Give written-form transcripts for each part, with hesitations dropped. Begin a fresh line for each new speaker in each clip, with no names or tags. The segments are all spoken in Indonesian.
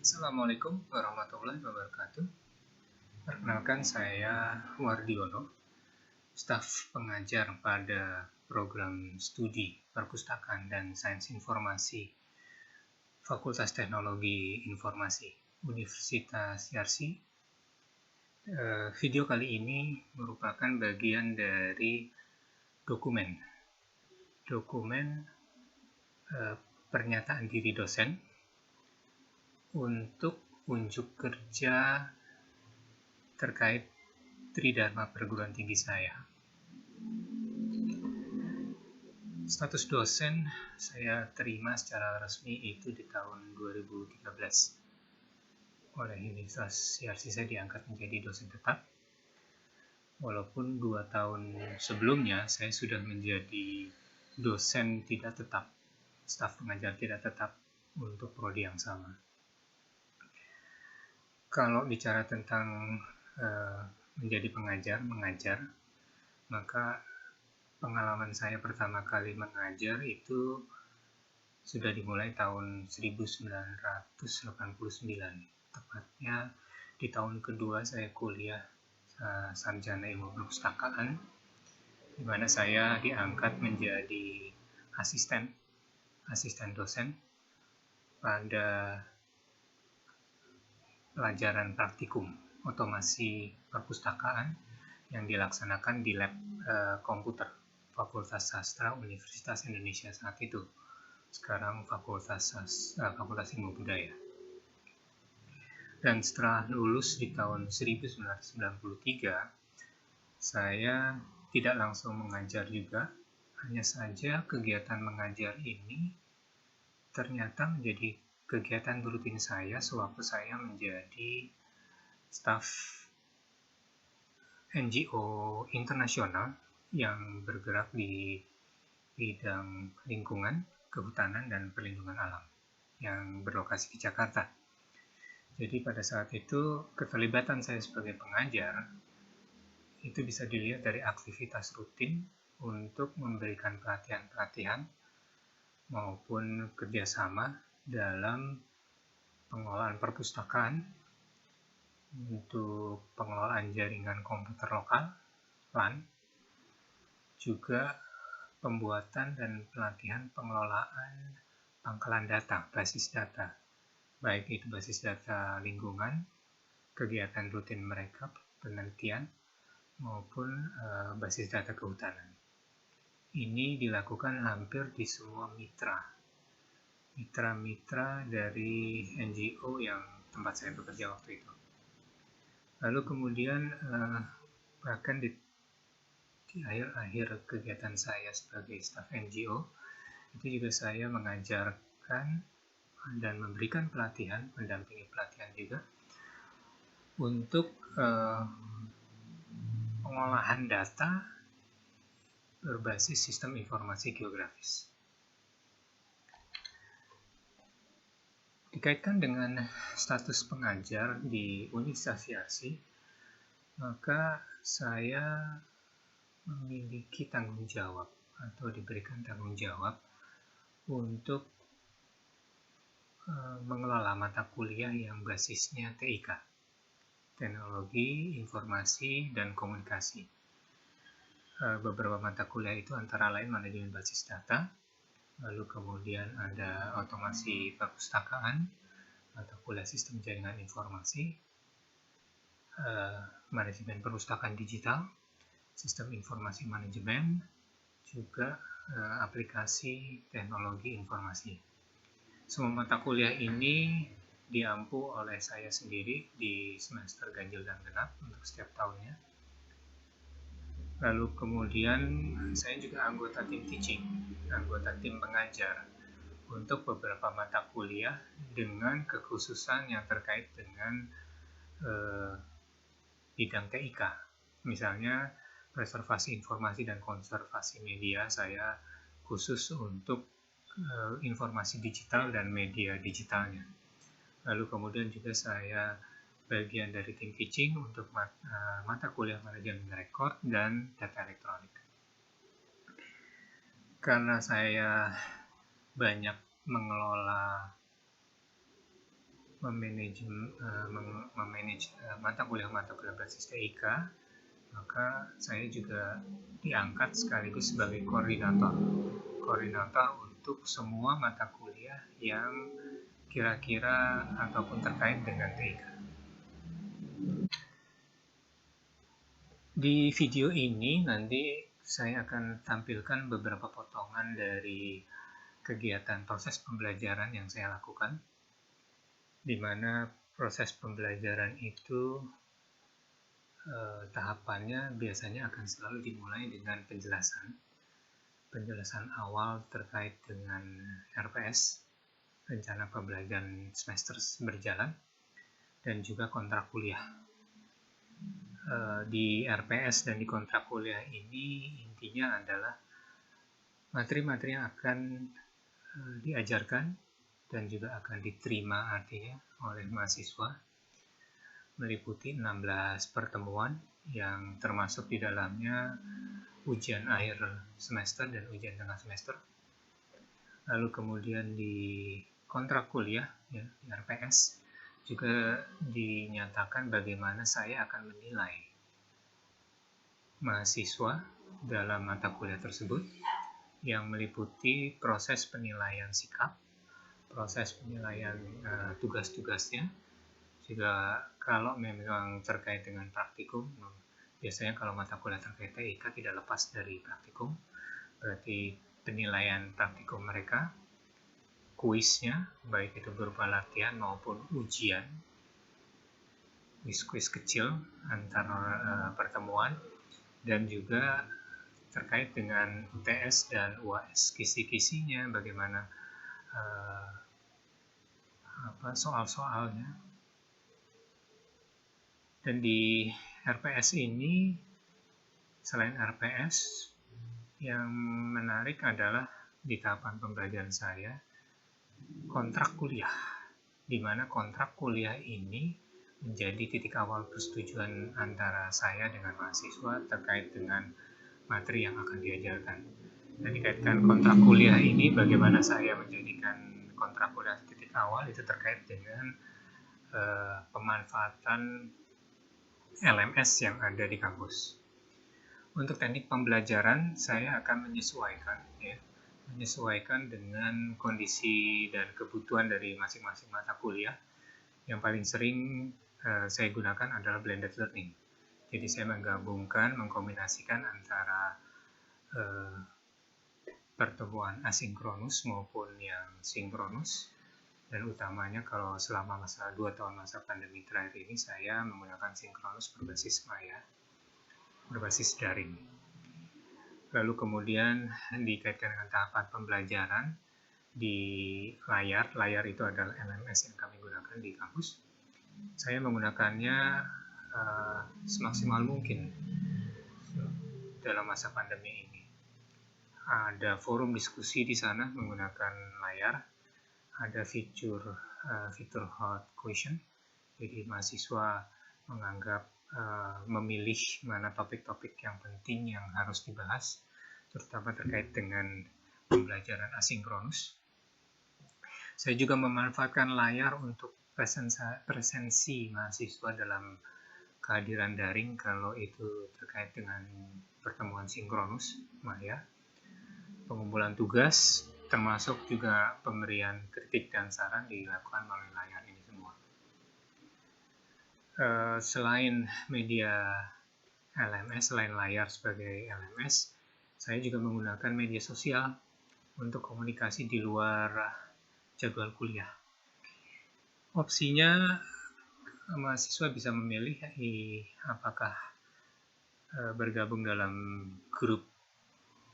Assalamualaikum warahmatullahi wabarakatuh. Perkenalkan, saya Wardiono, staf pengajar pada program studi Perpustakaan dan Sains Informasi Fakultas Teknologi Informasi Universitas Yarsi. Video kali ini merupakan bagian dari dokumen pernyataan diri dosen untuk unjuk kerja terkait Tridharma perguruan tinggi saya. Status dosen saya terima secara resmi itu di tahun 2013. Oleh Universitas Yarsi saya diangkat menjadi dosen tetap. Walaupun 2 tahun sebelumnya saya sudah menjadi dosen tidak tetap, staf pengajar tidak tetap untuk prodi yang sama. Kalau bicara tentang menjadi mengajar, maka pengalaman saya pertama kali mengajar itu sudah dimulai tahun 1989. Tepatnya di tahun kedua saya kuliah sarjana ilmu perpustakaan, di mana saya diangkat menjadi asisten dosen pada pelajaran praktikum otomasi perpustakaan yang dilaksanakan di lab komputer Fakultas Sastra Universitas Indonesia saat itu, sekarang Fakultas Ilmu Budaya. Dan setelah lulus di tahun 1993, saya tidak langsung mengajar juga, hanya saja kegiatan mengajar ini ternyata menjadi kegiatan rutin saya sewaktu saya menjadi staf NGO internasional yang bergerak di bidang lingkungan, kehutanan, dan perlindungan alam yang berlokasi di Jakarta. Jadi pada saat itu keterlibatan saya sebagai pengajar itu bisa dilihat dari aktivitas rutin untuk memberikan pelatihan-pelatihan maupun kerjasama dalam pengelolaan perpustakaan, untuk pengelolaan jaringan komputer lokal, LAN, juga pembuatan dan pelatihan pengelolaan pangkalan data, basis data, baik itu basis data lingkungan, kegiatan rutin mereka, penelitian, maupun basis data kehutanan. Ini dilakukan hampir di semua mitra dari NGO yang tempat saya bekerja waktu itu. Lalu kemudian bahkan di akhir kegiatan saya sebagai staf NGO itu juga saya mengajarkan dan memberikan pelatihan, mendampingi pelatihan juga untuk pengolahan data berbasis sistem informasi geografis. Dikaitkan dengan status pengajar di Universitas Yarsi, maka saya memiliki tanggung jawab atau diberikan tanggung jawab untuk mengelola mata kuliah yang basisnya TIK, Teknologi, Informasi, dan Komunikasi. Beberapa mata kuliah itu antara lain manajemen basis data, lalu kemudian ada otomasi perpustakaan, mata kuliah sistem jaringan informasi, manajemen perpustakaan digital, sistem informasi manajemen, juga aplikasi teknologi informasi. Semua mata kuliah ini diampu oleh saya sendiri di semester ganjil dan genap untuk setiap tahunnya. Lalu kemudian saya juga anggota tim teaching, anggota tim pengajar untuk beberapa mata kuliah dengan kekhususan yang terkait dengan bidang TIK. Misalnya preservasi informasi dan konservasi media, saya khusus untuk informasi digital dan media digitalnya. Lalu kemudian juga saya bagian dari tim teaching untuk mata kuliah manajemen rekor dan data elektronik. Karena saya banyak memanage mata kuliah berbasis TIK, maka saya juga diangkat sekaligus sebagai koordinator untuk semua mata kuliah yang kira-kira ataupun terkait dengan TIK. Di video ini nanti saya akan tampilkan beberapa potongan dari kegiatan proses pembelajaran yang saya lakukan, di mana proses pembelajaran itu tahapannya biasanya akan selalu dimulai dengan penjelasan awal terkait dengan RPS, rencana pembelajaran semester berjalan, dan juga kontrak kuliah. Di RPS dan di kontrak kuliah ini intinya adalah materi-materi yang akan diajarkan dan juga akan diterima artinya oleh mahasiswa, meliputi 16 pertemuan yang termasuk di dalamnya ujian akhir semester dan ujian tengah semester. Lalu kemudian di kontrak kuliah, ya, di RPS, juga dinyatakan bagaimana saya akan menilai mahasiswa dalam mata kuliah tersebut, yang meliputi proses penilaian sikap, proses penilaian tugas-tugasnya, juga kalau memang terkait dengan praktikum, biasanya kalau mata kuliah terkait TIK tidak lepas dari praktikum, berarti penilaian praktikum mereka, kuisnya, baik itu berupa latihan maupun ujian, kuis kecil antar pertemuan, dan juga terkait dengan UTS dan UAS, kisi-kisinya, bagaimana soal-soalnya. Dan di RPS ini, selain RPS, yang menarik adalah di tahapan pembelajaran saya, kontrak kuliah, di mana kontrak kuliah ini menjadi titik awal persetujuan antara saya dengan mahasiswa terkait dengan materi yang akan diajarkan. Dan dikaitkan kontrak kuliah ini, bagaimana saya menjadikan kontrak kuliah titik awal, itu terkait dengan pemanfaatan LMS yang ada di kampus. Untuk teknik pembelajaran, saya akan menyesuaikan dengan kondisi dan kebutuhan dari masing-masing mata kuliah. Yang paling sering saya gunakan adalah blended learning. Jadi saya mengkombinasikan antara pertemuan asinkronus maupun yang sinkronus, dan utamanya kalau selama 2 tahun masa pandemi terakhir ini saya menggunakan sinkronus berbasis maya, berbasis daring. Lalu kemudian dikaitkan dengan tahapan pembelajaran di layar itu adalah LMS yang kami gunakan di kampus. Saya menggunakannya semaksimal mungkin dalam masa pandemi ini. Ada forum diskusi di sana menggunakan layar, ada fitur hot question, jadi mahasiswa memilih mana topik-topik yang penting yang harus dibahas, terutama terkait dengan pembelajaran asinkronus. Saya juga memanfaatkan layar untuk presensi mahasiswa dalam kehadiran daring kalau itu terkait dengan pertemuan sinkronus maya, pengumpulan tugas, termasuk juga pemberian kritik dan saran dilakukan melalui layar ini semua. Selain media LMS, selain layar sebagai LMS, saya juga menggunakan media sosial untuk komunikasi di luar jadwal kuliah. Opsinya, mahasiswa bisa memilih apakah bergabung dalam grup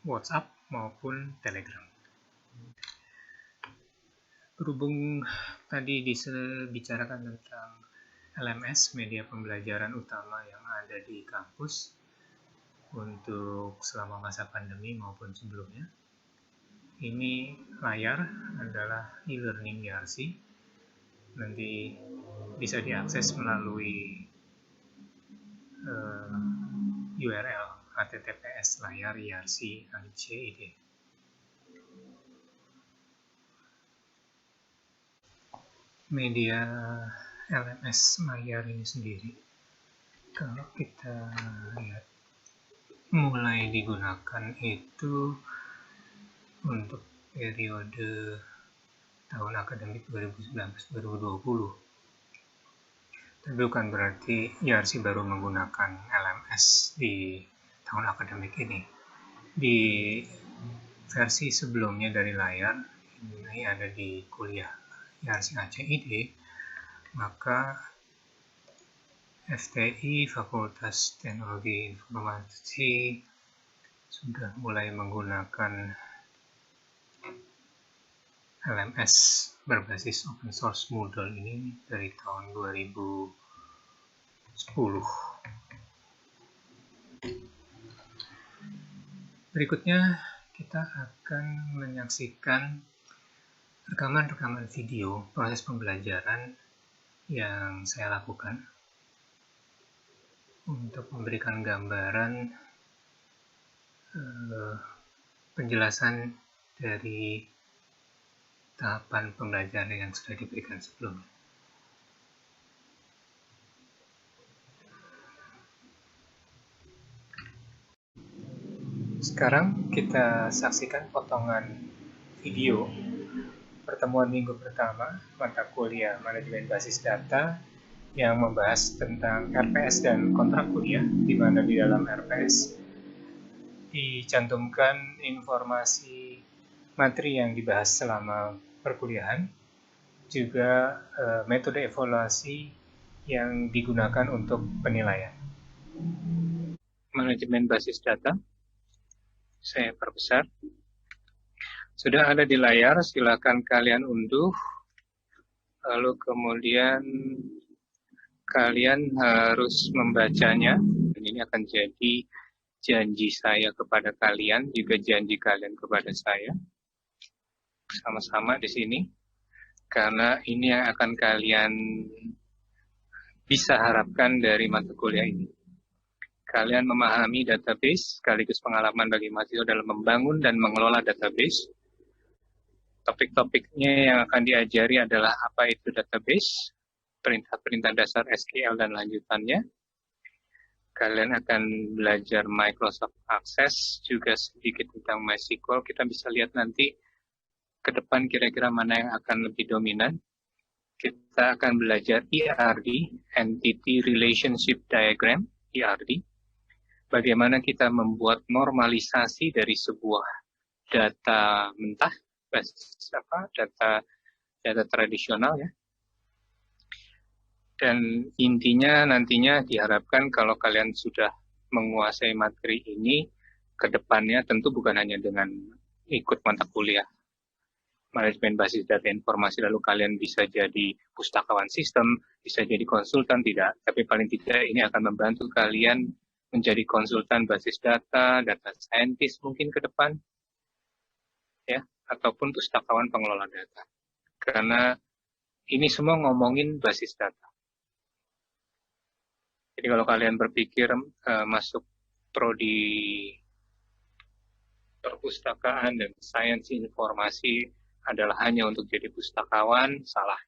WhatsApp maupun Telegram. Berhubung tadi dibicarakan tentang LMS, media pembelajaran utama yang ada di kampus untuk selama masa pandemi maupun sebelumnya, ini layar adalah e-learning YRC, nanti bisa diakses melalui URL https layar YRC.id. media LMS Mayar ini sendiri, kalau kita lihat, mulai digunakan itu untuk periode tahun akademik 2019-2020. Tapi bukan berarti YRC baru menggunakan LMS di tahun akademik ini. Di versi sebelumnya dari layar, ini ada di kuliah YRC ACID, maka FTI, Fakultas Teknologi Informasi, sudah mulai menggunakan LMS berbasis open source Moodle ini dari tahun 2010. Berikutnya kita akan menyaksikan rekaman-rekaman video proses pembelajaran yang saya lakukan untuk memberikan gambaran penjelasan dari tahapan pembelajaran yang sudah diberikan sebelumnya. Sekarang kita saksikan potongan video pertemuan minggu pertama mata kuliah Manajemen Basis Data yang membahas tentang RPS dan kontrak kuliah, di mana di dalam RPS dicantumkan informasi materi yang dibahas selama perkuliahan, juga metode evaluasi yang digunakan untuk penilaian. Manajemen basis data, saya perbesar. Sudah ada di layar, silakan kalian unduh. Lalu kemudian kalian harus membacanya. Dan ini akan jadi janji saya kepada kalian, juga janji kalian kepada saya. Sama-sama di sini. Karena ini yang akan kalian bisa harapkan dari mata kuliah ini. Kalian memahami database, sekaligus pengalaman bagi mahasiswa dalam membangun dan mengelola database. Topik-topiknya yang akan diajari adalah apa itu database, perintah-perintah dasar SQL dan lanjutannya. Kalian akan belajar Microsoft Access, juga sedikit tentang MySQL. Kita bisa lihat nanti ke depan kira-kira mana yang akan lebih dominan. Kita akan belajar ERD, Entity Relationship Diagram, ERD. Bagaimana kita membuat normalisasi dari sebuah data mentah, data tradisional ya. Dan intinya nantinya diharapkan kalau kalian sudah menguasai materi ini, ke depannya tentu bukan hanya dengan ikut mata kuliah manajemen basis data informasi lalu kalian bisa jadi pustakawan sistem, bisa jadi konsultan, tidak. Tapi paling tidak ini akan membantu kalian menjadi konsultan basis data, data scientist mungkin ke depan, ya, ataupun pustakawan pengelola data. Karena ini semua ngomongin basis data. Jadi kalau kalian berpikir masuk prodi perpustakaan dan sains informasi adalah hanya untuk jadi pustakawan, salah.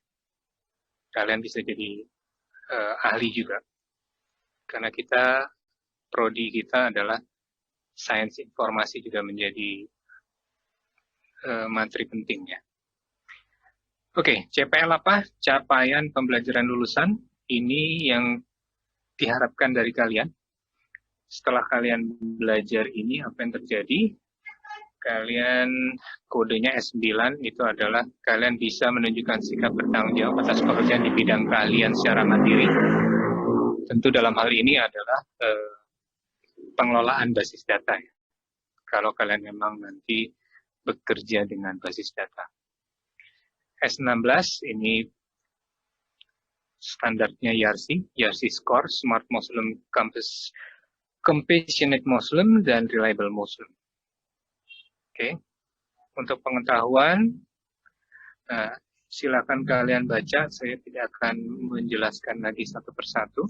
Kalian bisa jadi ahli juga. Karena prodi kita adalah sains informasi juga menjadi materi pentingnya. Oke, CPL apa? Capaian pembelajaran lulusan. Ini yang diharapkan dari kalian. Setelah kalian belajar ini, apa yang terjadi? Kalian kodenya S9 itu adalah kalian bisa menunjukkan sikap bertanggung jawab atas pekerjaan di bidang kalian secara mandiri. Tentu dalam hal ini adalah pengelolaan basis data ya. Kalau kalian memang nanti bekerja dengan basis data. S16 ini standarnya YRC Score, Smart Muslim, Compassionate Muslim, dan Reliable Muslim. Oke. Untuk pengetahuan, silakan kalian baca, saya tidak akan menjelaskan lagi satu persatu,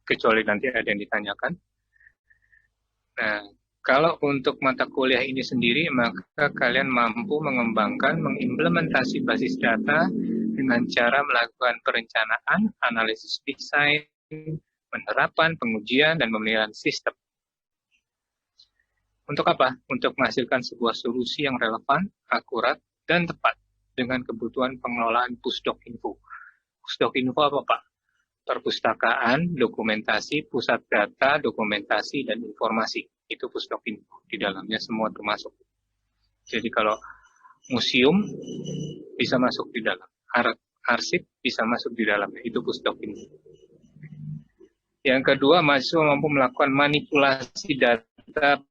kecuali nanti ada yang ditanyakan. Nah, kalau untuk mata kuliah ini sendiri, maka kalian mampu mengembangkan, mengimplementasi basis data dengan cara melakukan perencanaan, analisis desain, penerapan, pengujian, dan pemeliharaan sistem. Untuk apa? Untuk menghasilkan sebuah solusi yang relevan, akurat, dan tepat dengan kebutuhan pengelolaan Pusdok Info. Pusdok Info apa, Pak? Perpustakaan, dokumentasi, pusat data, dokumentasi, dan informasi. Itu Pusdok Info. Di dalamnya semua termasuk. Jadi kalau museum bisa masuk di dalam. Arsip bisa masuk di dalamnya. Itu Pusdok Info. Yang kedua, mahasiswa mampu melakukan manipulasi data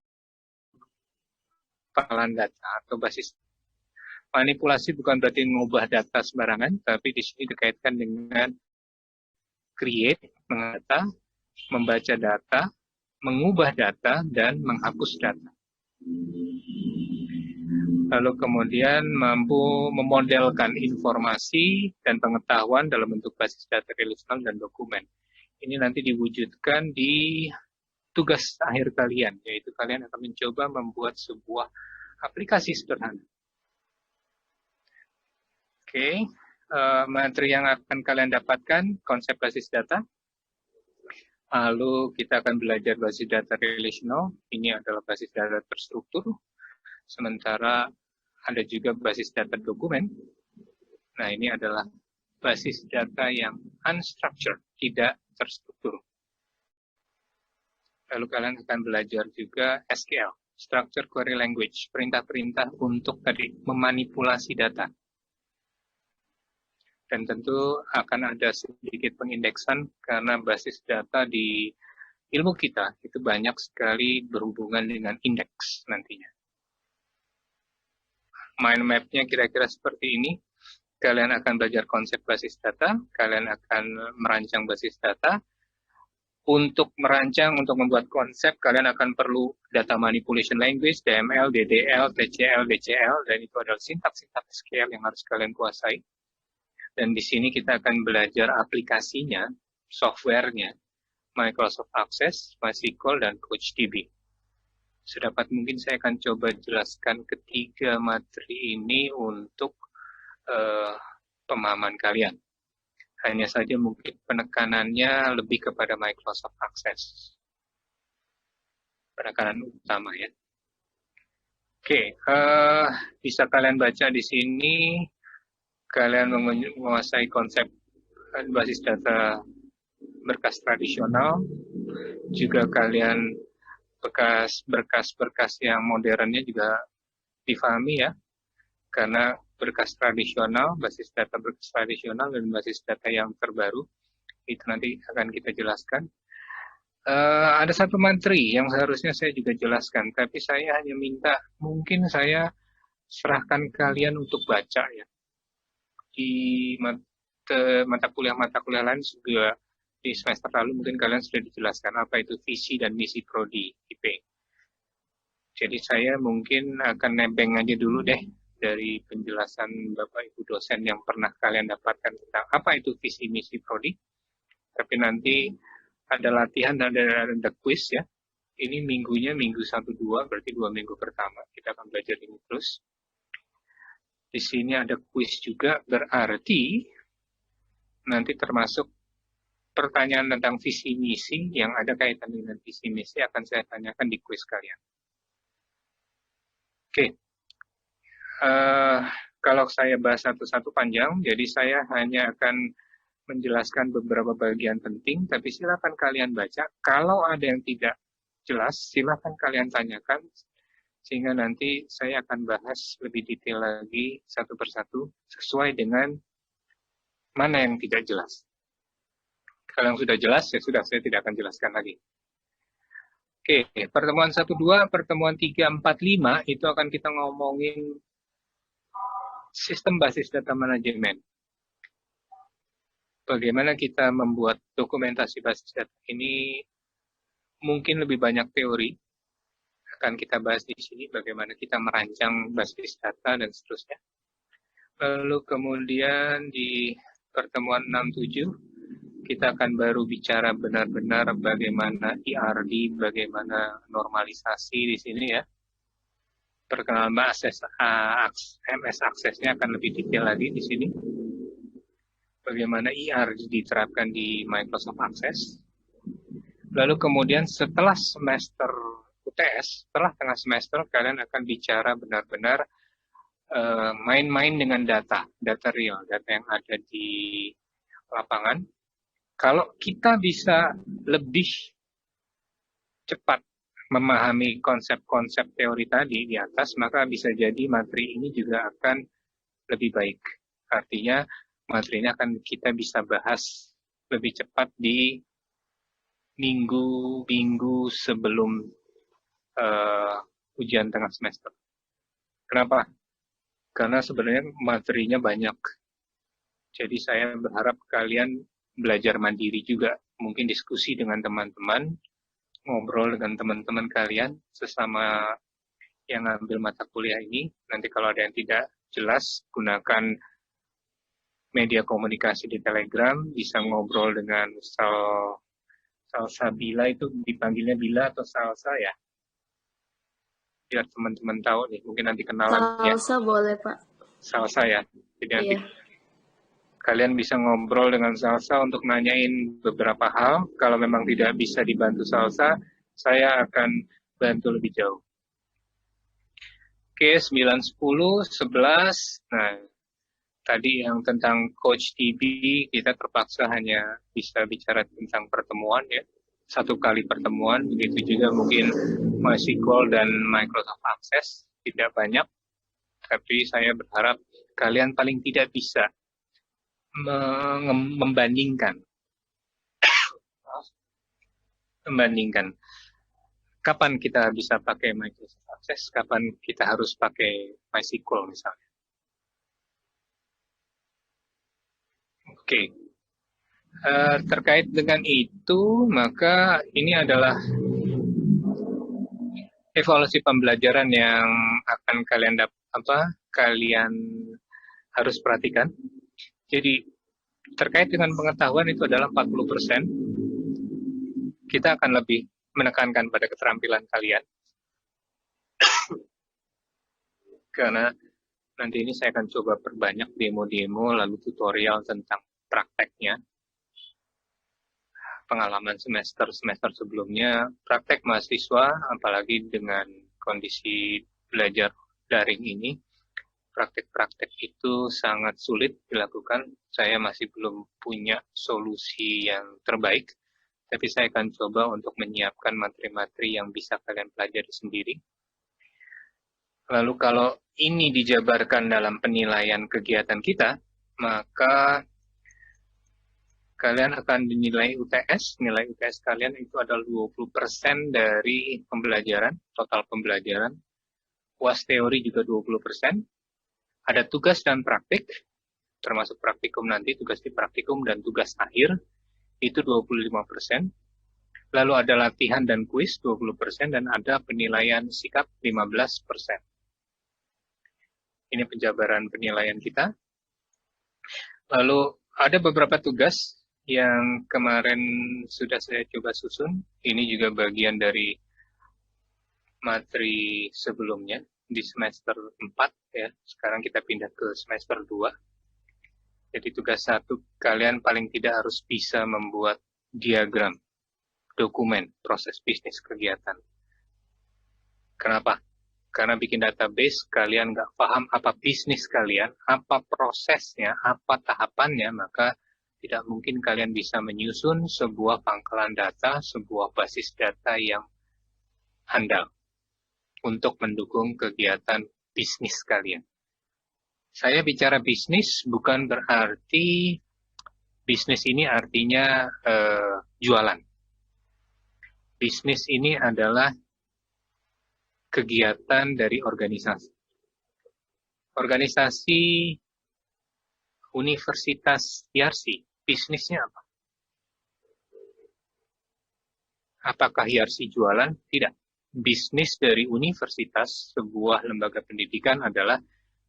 pengolahan data atau basis. Manipulasi bukan berarti mengubah data sembarangan, tapi di sini dikaitkan dengan create, mengata, membaca data, mengubah data, dan menghapus data. Lalu kemudian mampu memodelkan informasi dan pengetahuan dalam bentuk basis data relasional dan dokumen. Ini nanti diwujudkan di tugas akhir kalian, yaitu kalian akan mencoba membuat sebuah aplikasi sederhana. Oke, materi yang akan kalian dapatkan, konsep basis data. Lalu kita akan belajar basis data relational, ini adalah basis data terstruktur. Sementara ada juga basis data dokumen. Nah, ini adalah basis data yang unstructured, tidak terstruktur. Lalu kalian akan belajar juga SQL, Structure Query Language, perintah-perintah untuk tadi memanipulasi data. Dan tentu akan ada sedikit pengindeksan karena basis data di ilmu kita itu banyak sekali berhubungan dengan indeks nantinya. Mind map-nya kira-kira seperti ini. Kalian akan belajar konsep basis data, kalian akan merancang basis data. Untuk merancang, untuk membuat konsep, kalian akan perlu data manipulation language, DML, DDL, TCL, DCL, dan itu adalah sintaks-sintaks SQL yang harus kalian kuasai. Dan di sini kita akan belajar aplikasinya, softwarenya, Microsoft Access, MySQL, dan CouchDB. Sedapat mungkin saya akan coba jelaskan ketiga materi ini untuk pemahaman kalian. Hanya saja mungkin penekanannya lebih kepada Microsoft Access. Penekanan utama ya. Oke, bisa kalian baca di sini, kalian menguasai konsep basis data berkas tradisional, juga kalian berkas-berkas yang modernnya juga difahami ya, karena berkas tradisional, basis data berkas tradisional, dan basis data yang terbaru, itu nanti akan kita jelaskan. Ada satu materi yang seharusnya saya juga jelaskan, tapi saya hanya minta, mungkin saya serahkan kalian untuk baca ya. Di mata kuliah lain juga di semester lalu mungkin kalian sudah dijelaskan apa itu visi dan misi prodi IP. Jadi saya mungkin akan nebeng aja dulu deh dari penjelasan Bapak Ibu dosen yang pernah kalian dapatkan tentang apa itu visi misi prodi. Tapi nanti ada latihan, ada quiz ya. Ini minggunya minggu 1-2, berarti 2 minggu pertama kita akan belajar ini terus. Di sini ada quiz juga, berarti nanti termasuk pertanyaan tentang visi misi yang ada kaitan dengan visi misi akan saya tanyakan di kuis kalian. Oke, kalau saya bahas satu-satu panjang, jadi saya hanya akan menjelaskan beberapa bagian penting, tapi silakan kalian baca. Kalau ada yang tidak jelas, silakan kalian tanyakan, sehingga nanti saya akan bahas lebih detail lagi satu persatu, sesuai dengan mana yang tidak jelas. Kalau yang sudah jelas, ya sudah, saya tidak akan jelaskan lagi. Oke, pertemuan 1-2, pertemuan 3-4-5, itu akan kita ngomongin sistem basis data manajemen. Bagaimana kita membuat dokumentasi basis data ini mungkin lebih banyak teori. Akan kita bahas di sini bagaimana kita merancang basis data dan seterusnya. Lalu kemudian di pertemuan 6-7, kita akan baru bicara benar-benar bagaimana ERD, bagaimana normalisasi di sini ya. Perkenalan MS Access-nya akan lebih detail lagi di sini. bagaimana IR diterapkan di Microsoft Access. Lalu kemudian setelah semester UTS, setelah tengah semester, kalian akan bicara benar-benar main-main dengan data real, data yang ada di lapangan. Kalau kita bisa lebih cepat memahami konsep-konsep teori tadi di atas, maka bisa jadi materi ini juga akan lebih baik. Artinya materi ini akan kita bisa bahas lebih cepat di minggu-minggu sebelum ujian tengah semester. Kenapa? Karena sebenarnya materinya banyak. Jadi saya berharap kalian belajar mandiri juga, mungkin diskusi dengan teman-teman, ngobrol dengan teman-teman kalian sesama yang ngambil mata kuliah ini. Nanti kalau ada yang tidak jelas, gunakan media komunikasi di Telegram, bisa ngobrol dengan Salsa Bila, itu dipanggilnya Bila atau Salsa ya? Biar teman-teman tahu nih, mungkin nanti kenalan ya.
Salsa boleh, Pak.
Salsa ya. Jadi nanti
Iya.
kalian bisa ngobrol dengan Salsa untuk nanyain beberapa hal. Kalau memang tidak bisa dibantu Salsa, saya akan bantu lebih jauh. Oke, 9, 10, 11. Nah, tadi yang tentang Coach TB, kita terpaksa hanya bisa bicara tentang pertemuan ya. Satu kali pertemuan, begitu juga mungkin MySQL dan Microsoft Access. Tidak banyak, tapi saya berharap kalian paling tidak bisa membandingkan kapan kita bisa pakai Microsoft Access, kapan kita harus pakai MySQL misalnya. Oke. Terkait dengan itu, maka ini adalah evaluasi pembelajaran yang akan kalian harus perhatikan. Jadi terkait dengan pengetahuan itu adalah 40%. Kita akan lebih menekankan pada keterampilan kalian. Karena nanti ini saya akan coba perbanyak demo-demo lalu tutorial tentang prakteknya. Pengalaman semester sebelumnya, praktek mahasiswa, apalagi dengan kondisi belajar daring ini, praktek-praktek itu sangat sulit dilakukan. Saya masih belum punya solusi yang terbaik, tapi saya akan coba untuk menyiapkan materi-materi yang bisa kalian pelajari sendiri. Lalu kalau ini dijabarkan dalam penilaian kegiatan kita, maka kalian akan dinilai UTS. Nilai UTS kalian itu adalah 20% dari pembelajaran, total pembelajaran. UAS teori juga 20%. Ada tugas dan praktik, termasuk praktikum nanti, tugas di praktikum dan tugas akhir, itu 25%. Lalu ada latihan dan kuis 20%, dan ada penilaian sikap 15%. Ini penjabaran penilaian kita. Lalu ada beberapa tugas yang kemarin sudah saya coba susun. Ini juga bagian dari materi sebelumnya di semester 4 ya. Sekarang kita pindah ke semester 2. Jadi tugas 1, kalian paling tidak harus bisa membuat diagram, dokumen, proses bisnis kegiatan. Kenapa? Karena bikin database, kalian nggak paham apa bisnis kalian, apa prosesnya, apa tahapannya, maka tidak mungkin kalian bisa menyusun sebuah pangkalan data, sebuah basis data yang handal untuk mendukung kegiatan bisnis kalian. Saya bicara bisnis bukan berarti bisnis ini artinya jualan. Bisnis ini adalah kegiatan dari organisasi. Organisasi Universitas Yarsi, bisnisnya apa? Apakah Yarsi jualan? Tidak. Bisnis dari universitas, sebuah lembaga pendidikan adalah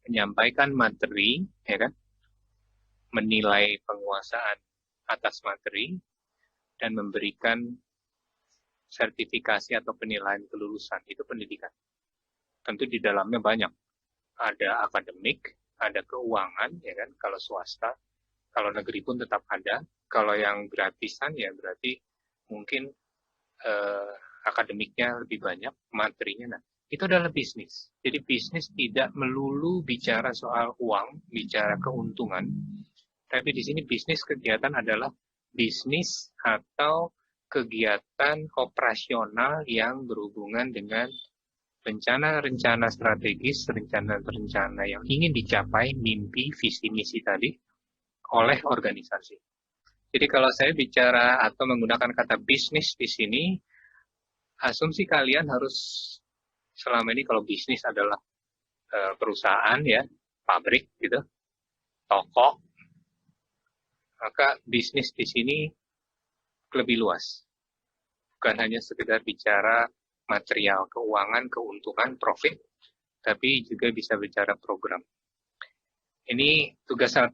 menyampaikan materi, ya kan? Menilai penguasaan atas materi, dan memberikan sertifikasi atau penilaian kelulusan. Itu pendidikan. Tentu di dalamnya banyak. Ada akademik, ada keuangan, ya kan, kalau swasta. Kalau negeri pun tetap ada. Kalau yang gratisan ya berarti mungkin akademiknya lebih banyak, materinya. Nah, itu adalah bisnis. Jadi bisnis tidak melulu bicara soal uang, bicara keuntungan. Tapi di sini bisnis kegiatan adalah bisnis atau kegiatan operasional yang berhubungan dengan rencana-rencana strategis, rencana-rencana yang ingin dicapai, mimpi, visi, misi tadi oleh organisasi. Jadi kalau saya bicara atau menggunakan kata bisnis di sini, asumsi kalian harus selama ini kalau bisnis adalah perusahaan ya, pabrik gitu, toko, maka bisnis di sini lebih luas. Bukan hanya sekedar bicara material, keuangan, keuntungan, profit, tapi juga bisa bicara program. Ini tugas 1.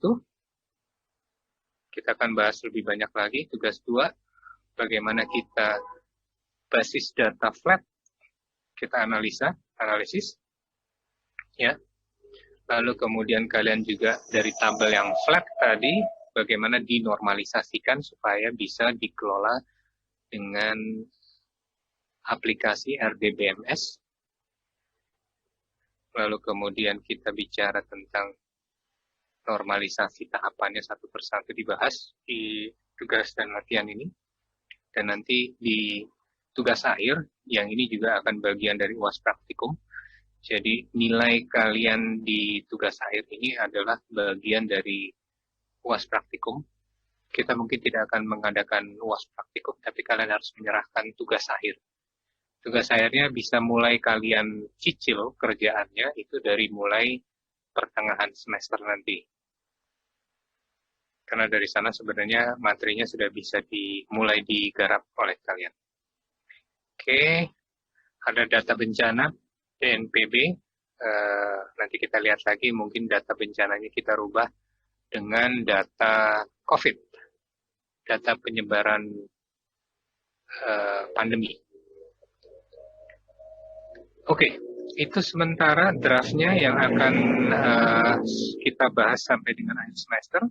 Kita akan bahas lebih banyak lagi. Tugas 2, bagaimana kita basis data flat, kita analisis, ya. Lalu kemudian kalian juga dari tabel yang flat tadi, bagaimana dinormalisasikan supaya bisa dikelola dengan aplikasi RDBMS. Lalu kemudian kita bicara tentang normalisasi tahapannya satu persatu dibahas di tugas dan latihan ini. Dan nanti di tugas akhir, yang ini juga akan bagian dari UAS praktikum. Jadi nilai kalian di tugas akhir ini adalah bagian dari UAS praktikum. Kita mungkin tidak akan mengadakan UAS praktikum, tapi kalian harus menyerahkan tugas akhir. Tugas akhirnya bisa mulai kalian cicil kerjaannya itu dari mulai pertengahan semester nanti. Karena dari sana sebenarnya materinya sudah bisa dimulai digarap oleh kalian. Oke, ada data bencana, BNPB. Nanti kita lihat lagi, mungkin data bencananya kita rubah dengan data COVID, data penyebaran pandemi. Oke, itu sementara draftnya yang akan kita bahas sampai dengan akhir semester.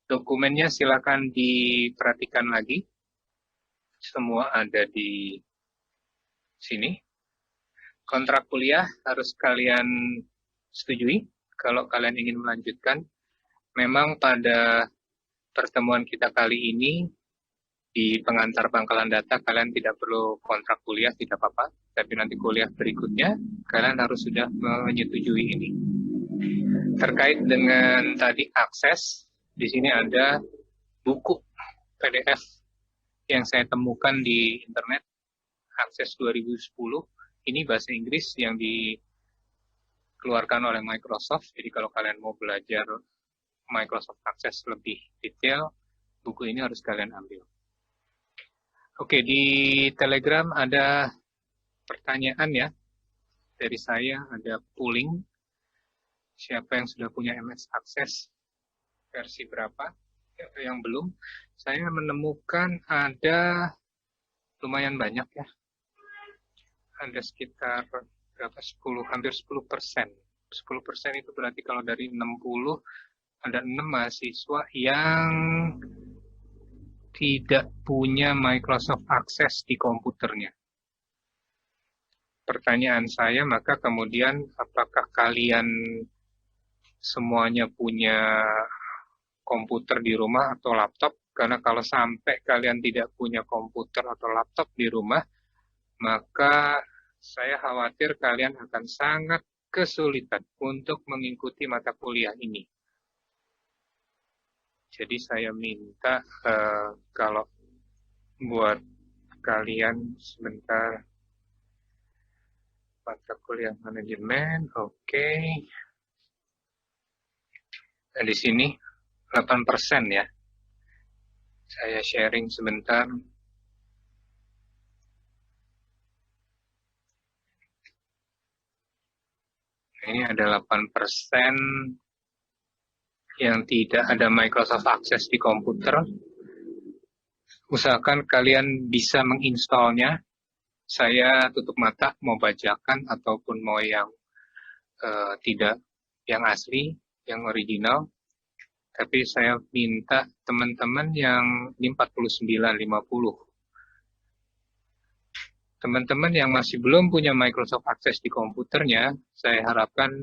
Dokumennya silakan diperhatikan lagi. Semua ada di sini. Kontrak kuliah harus kalian setujui kalau kalian ingin melanjutkan. Memang pada pertemuan kita kali ini di pengantar pangkalan data kalian tidak perlu kontrak kuliah, tidak apa-apa. Tapi nanti kuliah berikutnya kalian harus sudah menyetujui ini. Terkait dengan tadi akses, di sini ada buku PDF yang saya temukan di internet, Akses 2010. Ini bahasa Inggris yang dikeluarkan oleh Microsoft. Jadi kalau kalian mau belajar Microsoft Access lebih detail, buku ini harus kalian ambil. Oke, di Telegram ada pertanyaan ya. Dari saya ada polling. Siapa yang sudah punya MS Access versi berapa? Yang belum. Saya menemukan ada lumayan banyak ya. Ada sekitar berapa? 10, hampir 10%. 10% itu berarti kalau dari 60 ada 6 mahasiswa yang tidak punya Microsoft Access di komputernya. Pertanyaan saya, maka kemudian apakah kalian semuanya punya komputer di rumah atau laptop? Karena kalau sampai kalian tidak punya komputer atau laptop di rumah, maka saya khawatir kalian akan sangat kesulitan untuk mengikuti mata kuliah ini. Jadi saya minta kalau buat kalian sebentar, mata kuliah manajemen, oke. Nah, di sini 8% ya. Saya sharing sebentar. Ini ada 8% yang tidak ada Microsoft Access di komputer. Usahakan kalian bisa menginstalnya. Saya tutup mata mau bajakan ataupun mau yang tidak, yang asli, yang original. Tapi saya minta teman-teman yang ini 49, 50. Teman-teman yang masih belum punya Microsoft Access di komputernya, saya harapkan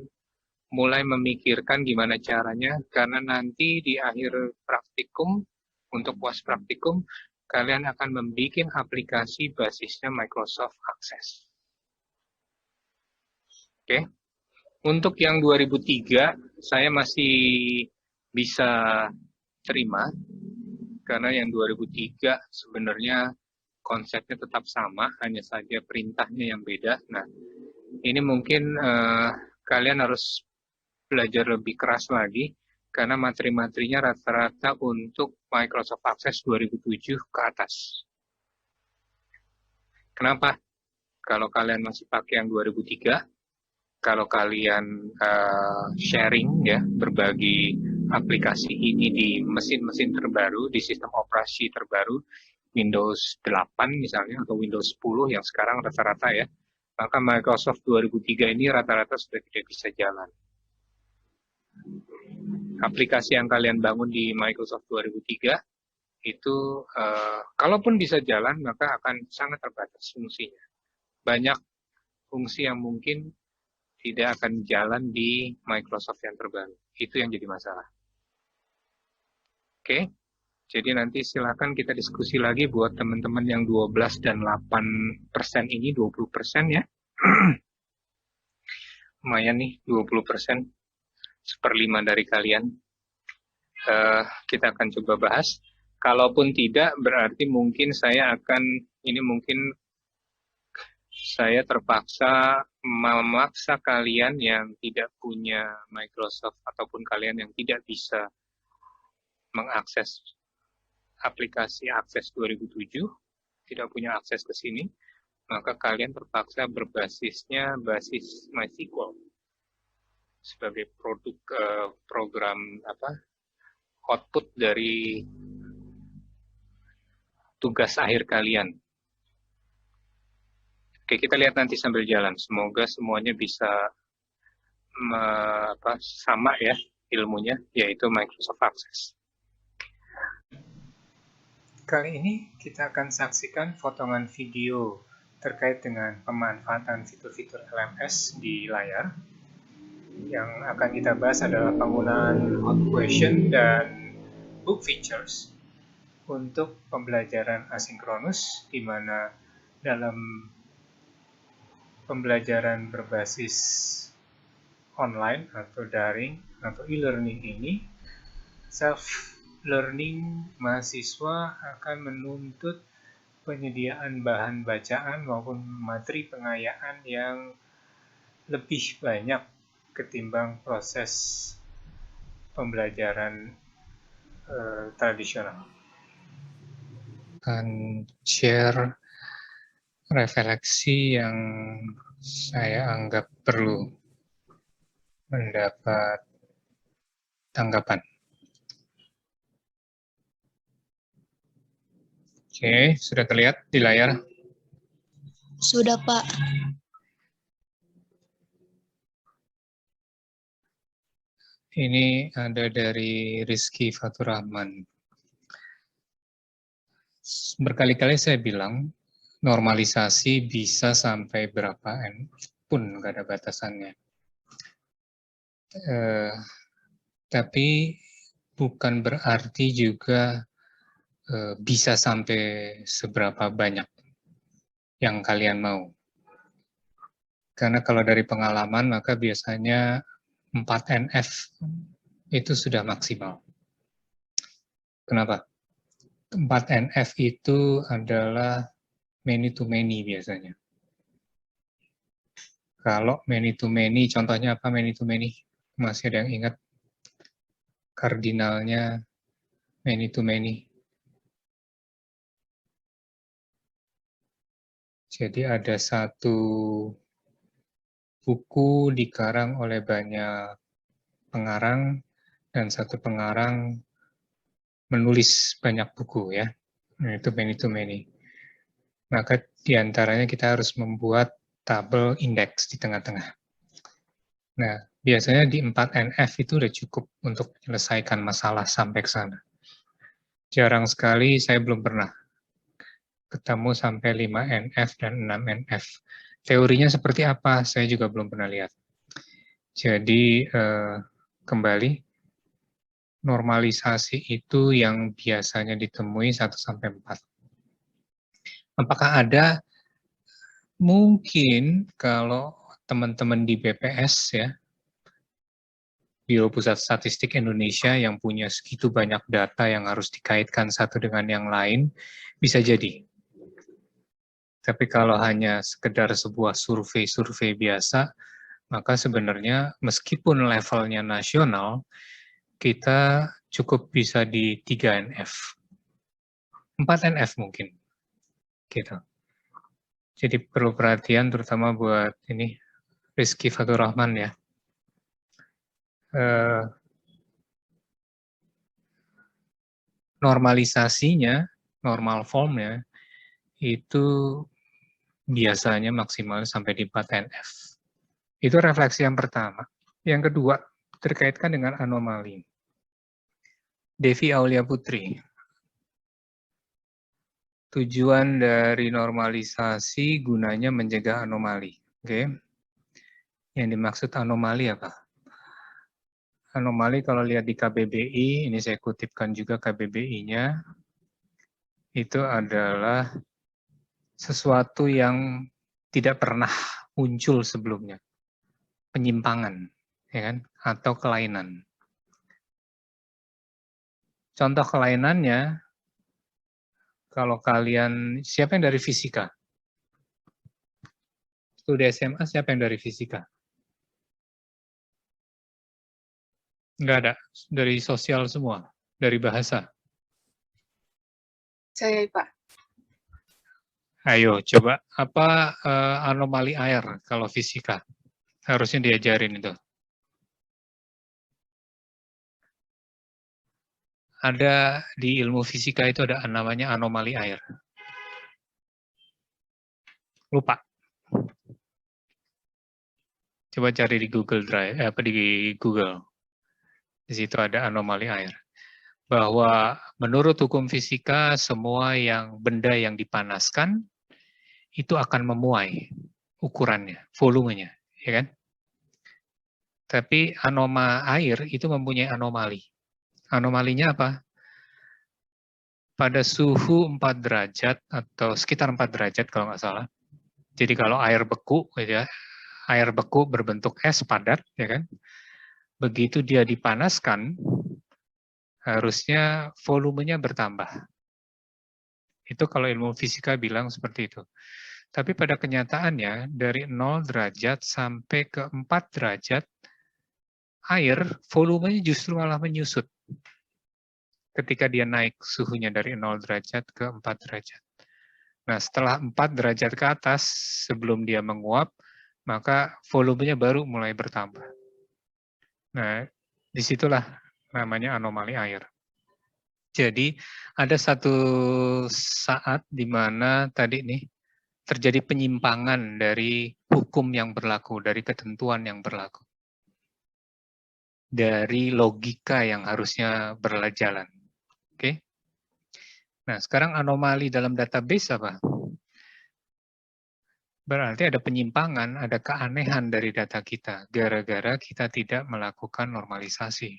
mulai memikirkan gimana caranya, karena nanti di akhir praktikum, untuk puas praktikum, kalian akan membuat aplikasi basisnya Microsoft Access. Oke. Untuk yang 2003, saya masih bisa terima, karena yang 2003 sebenarnya konsepnya tetap sama, hanya saja perintahnya yang beda. Nah, ini mungkin kalian harus belajar lebih keras lagi, karena materi-materinya rata-rata untuk Microsoft Access 2007 ke atas. Kenapa? Kalau kalian masih pakai yang 2003, kalau kalian sharing ya, berbagi aplikasi ini di mesin-mesin terbaru, di sistem operasi terbaru, Windows 8 misalnya, atau Windows 10 yang sekarang rata-rata ya, maka Microsoft 2003 ini rata-rata sudah tidak bisa jalan. Aplikasi yang kalian bangun di Microsoft 2003 itu kalaupun bisa jalan, maka akan sangat terbatas fungsinya. Banyak fungsi yang mungkin tidak akan jalan di Microsoft yang terbaru. Itu yang jadi masalah. Oke. Jadi nanti silakan kita diskusi lagi buat teman-teman yang 12 dan 8% ini, 20% ya. Lumayan nih, 20%. 1/5 dari kalian. Kita akan coba bahas. Kalaupun tidak, berarti mungkin saya terpaksa memaksa kalian yang tidak punya Microsoft ataupun kalian yang tidak bisa mengakses aplikasi Access 2007, tidak punya akses ke sini, maka kalian terpaksa berbasisnya basis MySQL sebagai produk program output dari tugas akhir kalian. Oke, kita lihat nanti sambil jalan. Semoga semuanya bisa sama ya ilmunya, yaitu Microsoft Access. Kali ini kita akan saksikan potongan video terkait dengan pemanfaatan fitur-fitur LMS di layar. Yang akan kita bahas adalah penggunaan hot question dan book features untuk pembelajaran asinkronus, di mana dalam pembelajaran berbasis online atau daring atau e-learning ini, self-learning mahasiswa akan menuntut penyediaan bahan bacaan maupun materi pengayaan yang lebih banyak ketimbang proses pembelajaran tradisional. Akan share refleksi yang saya anggap perlu mendapat tanggapan. Oke, sudah terlihat di layar?
Sudah, Pak.
Ini ada dari Rizky Faturrahman. Berkali-kali saya bilang, normalisasi bisa sampai berapa N pun, nggak ada batasannya. Tapi bukan berarti juga bisa sampai seberapa banyak yang kalian mau. Karena kalau dari pengalaman, maka biasanya 4NF itu sudah maksimal. Kenapa? 4NF itu adalah many to many biasanya. Kalau many to many, contohnya apa many to many? Masih ada yang ingat? Kardinalnya many to many. Jadi ada satu buku dikarang oleh banyak pengarang, dan satu pengarang menulis banyak buku ya. Nah, itu many to many. Maka diantaranya kita harus membuat tabel indeks di tengah-tengah. Nah, Biasanya di 4NF itu udah cukup untuk menyelesaikan masalah sampai ke sana. Jarang sekali, saya belum pernah ketemu sampai 5NF dan 6NF. Teorinya seperti apa, saya juga belum pernah lihat. Jadi, kembali, normalisasi itu yang biasanya ditemui 1-4. Apakah ada? Mungkin kalau teman-teman di BPS ya, Biro Pusat Statistik Indonesia yang punya segitu banyak data yang harus dikaitkan satu dengan yang lain, bisa jadi. Tapi kalau hanya sekedar sebuah survei-survei biasa, maka sebenarnya meskipun levelnya nasional, kita cukup bisa di 3NF. 4NF mungkin. Gitu. Jadi perlu perhatian terutama buat ini Rizky Fatur Rahman ya. Normalisasinya, normal formnya, itu biasanya maksimal sampai di 4NF. Itu refleksi yang pertama. Yang kedua, terkaitkan dengan anomali. Devi Aulia Putri. Tujuan dari normalisasi gunanya mencegah anomali. Oke. Yang dimaksud anomali apa? Anomali kalau lihat di KBBI, ini saya kutipkan juga KBBI-nya, itu adalah sesuatu yang tidak pernah muncul sebelumnya. Penyimpangan, ya kan? Atau kelainan. Contoh kelainannya, kalau kalian, siapa yang dari fisika? Studi SMA siapa yang dari fisika? Enggak ada, dari sosial semua, dari bahasa.
Saya, Pak.
Ayo, coba, apa anomali air kalau fisika? Harusnya diajarin itu. Ada di ilmu fisika itu ada namanya anomali air. Lupa. Coba cari di Google Drive, di Google. Di situ ada anomali air. Bahwa menurut hukum fisika, semua benda yang dipanaskan, itu akan memuai ukurannya, volumenya, ya kan? Tapi air itu mempunyai anomali. Anomalinya apa? Pada suhu 4 derajat atau sekitar 4 derajat kalau nggak salah. Jadi kalau air beku, gitu ya, air beku berbentuk es padat, ya kan? Begitu dia dipanaskan, harusnya volumenya bertambah. Itu kalau ilmu fisika bilang seperti itu. Tapi pada kenyataannya, dari 0 derajat sampai ke 4 derajat, air volumenya justru malah menyusut. Ketika dia naik suhunya dari 0 derajat ke 4 derajat. Nah, setelah 4 derajat ke atas, sebelum dia menguap, maka volumenya baru mulai bertambah. Nah, disitulah namanya anomali air. Jadi, ada satu saat di mana tadi nih, terjadi penyimpangan dari hukum yang berlaku, dari ketentuan yang berlaku. Dari logika yang harusnya berjalan. Oke? Nah, sekarang anomali dalam database apa? Berarti ada penyimpangan, ada keanehan dari data kita, gara-gara kita tidak melakukan normalisasi.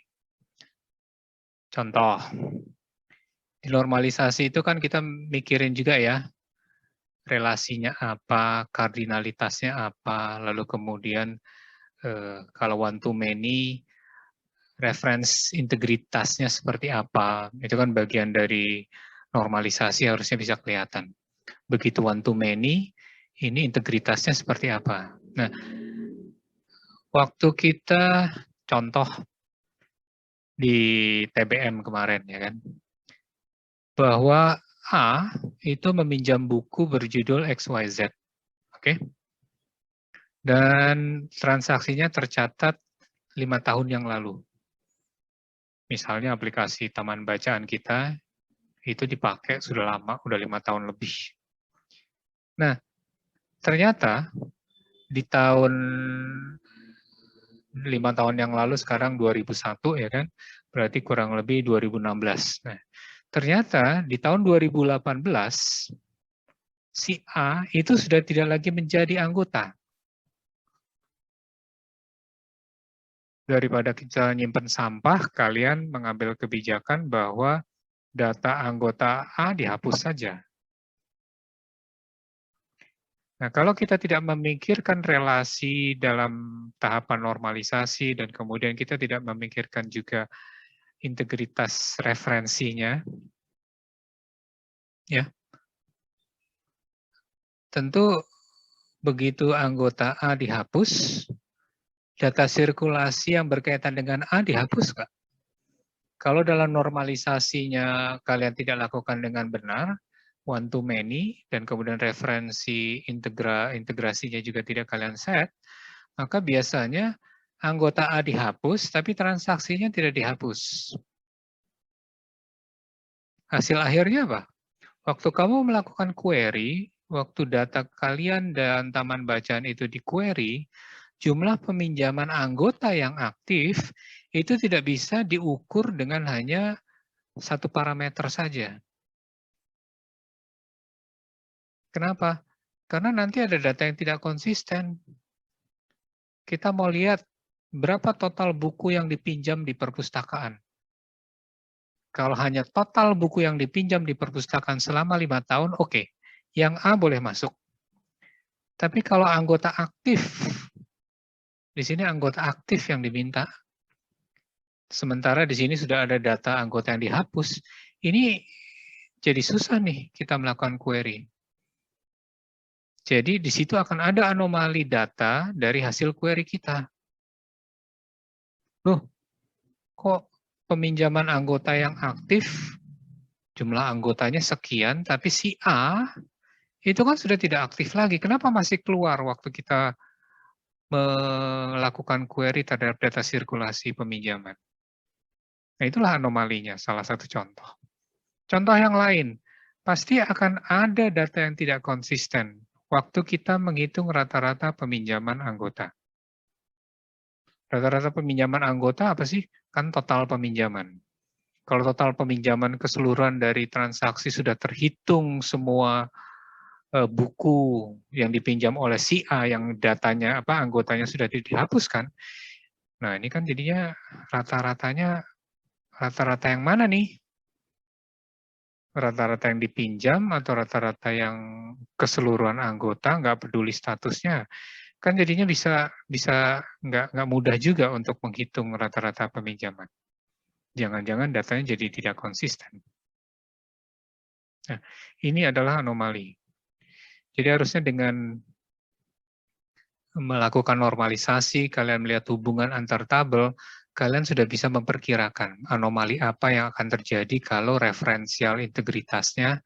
Contoh, di normalisasi itu kan kita mikirin juga ya, relasinya apa, kardinalitasnya apa, lalu kemudian kalau one to many, reference integritasnya seperti apa. Itu kan bagian dari normalisasi harusnya bisa kelihatan. Begitu one to many, ini integritasnya seperti apa. Nah, waktu kita contoh di TBM kemarin ya kan, bahwa A itu meminjam buku berjudul XYZ, oke? Dan transaksinya tercatat 5 tahun yang lalu. Misalnya aplikasi taman bacaan kita itu dipakai sudah lama, udah 5 tahun lebih. Nah, ternyata di tahun 5 tahun yang lalu sekarang 2001 ya kan, berarti kurang lebih 2016. Nah, ternyata di tahun 2018 si A itu sudah tidak lagi menjadi anggota. Daripada kita nyimpen sampah, kalian mengambil kebijakan bahwa data anggota A dihapus saja. Nah, kalau kita tidak memikirkan relasi dalam tahapan normalisasi dan kemudian kita tidak memikirkan juga integritas referensinya, ya, tentu begitu anggota A dihapus, data sirkulasi yang berkaitan dengan A dihapus, Kak. Kalau dalam normalisasinya kalian tidak lakukan dengan benar, one to many, dan kemudian referensi integrasinya juga tidak kalian set, maka biasanya anggota A dihapus, tapi transaksinya tidak dihapus. Hasil akhirnya apa? Waktu kamu melakukan query, waktu data kalian dan taman bacaan itu di query, jumlah peminjaman anggota yang aktif itu tidak bisa diukur dengan hanya satu parameter saja. Kenapa? Karena nanti ada data yang tidak konsisten. Kita mau lihat berapa total buku yang dipinjam di perpustakaan. Kalau hanya total buku yang dipinjam di perpustakaan selama 5 tahun, oke. Yang A boleh masuk. Tapi kalau anggota aktif, di sini anggota aktif yang diminta. Sementara di sini sudah ada data anggota yang dihapus. Ini jadi susah nih kita melakukan query. Jadi di situ akan ada anomali data dari hasil query kita. Loh, kok peminjaman anggota yang aktif, jumlah anggotanya sekian, tapi si A itu kan sudah tidak aktif lagi. Kenapa masih keluar waktu kita melakukan query terhadap data sirkulasi peminjaman? Nah, itulah anomalinya, salah satu contoh. Contoh yang lain, pasti akan ada data yang tidak konsisten waktu kita menghitung rata-rata peminjaman anggota. Rata-rata peminjaman anggota apa sih? Kan total peminjaman. Kalau total peminjaman keseluruhan dari transaksi sudah terhitung semua buku yang dipinjam oleh si A yang datanya anggotanya sudah dihapuskan. Nah, ini kan jadinya rata-ratanya rata-rata yang mana nih? Rata-rata yang dipinjam atau rata-rata yang keseluruhan anggota, nggak peduli statusnya. Kan jadinya bisa nggak mudah juga untuk menghitung rata-rata peminjaman. Jangan-jangan datanya jadi tidak konsisten. Nah, ini adalah anomali. Jadi harusnya dengan melakukan normalisasi, kalian melihat hubungan antar tabel, kalian sudah bisa memperkirakan anomali apa yang akan terjadi kalau referensial integritasnya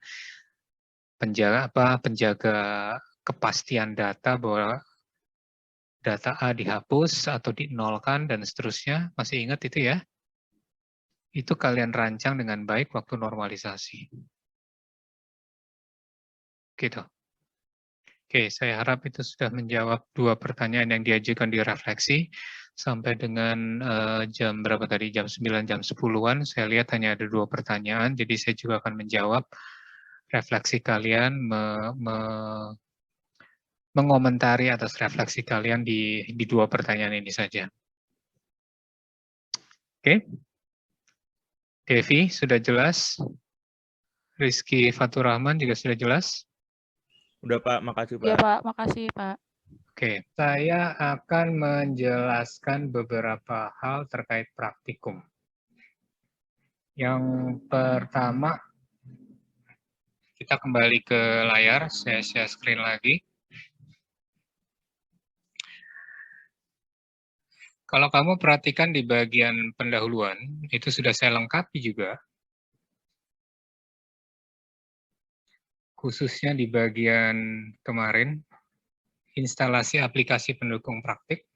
penjaga kepastian data bahwa data A dihapus atau dinolkan dan seterusnya. Masih ingat itu ya? Itu kalian rancang dengan baik waktu normalisasi. Gitu. Oke, saya harap itu sudah menjawab 2 pertanyaan yang diajukan di refleksi. Sampai dengan jam berapa tadi? Jam 9, jam 10-an. Saya lihat hanya ada 2 pertanyaan, jadi saya juga akan menjawab refleksi kalian, mengomentari atas refleksi kalian di 2 pertanyaan ini saja. Oke? Devi, sudah jelas? Rizky Fatur Rahman juga sudah jelas?
Udah Pak, makasih Pak.
Iya Pak, makasih Pak.
Oke, saya akan menjelaskan beberapa hal terkait praktikum. Yang pertama, kita kembali ke layar, saya share screen lagi. Kalau kamu perhatikan di bagian pendahuluan, itu sudah saya lengkapi juga. Khususnya di bagian kemarin, instalasi aplikasi pendukung praktik.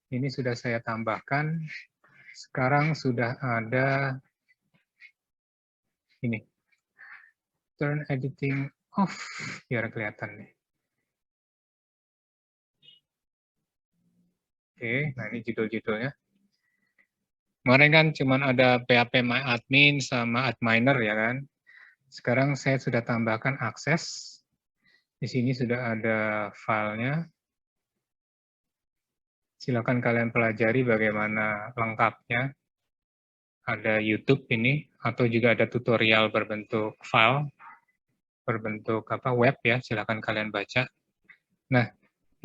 Ini sudah saya tambahkan. Sekarang sudah ada ini. Turn editing off, biar kelihatan nih. Oke, nah ini judul-judulnya. Kemarin kan cuma ada PHP MyAdmin sama Adminer ya kan. Sekarang saya sudah tambahkan akses. Di sini sudah ada filenya. Silakan kalian pelajari bagaimana lengkapnya. Ada YouTube ini, atau juga ada tutorial berbentuk file, berbentuk web ya, silakan kalian baca. Nah,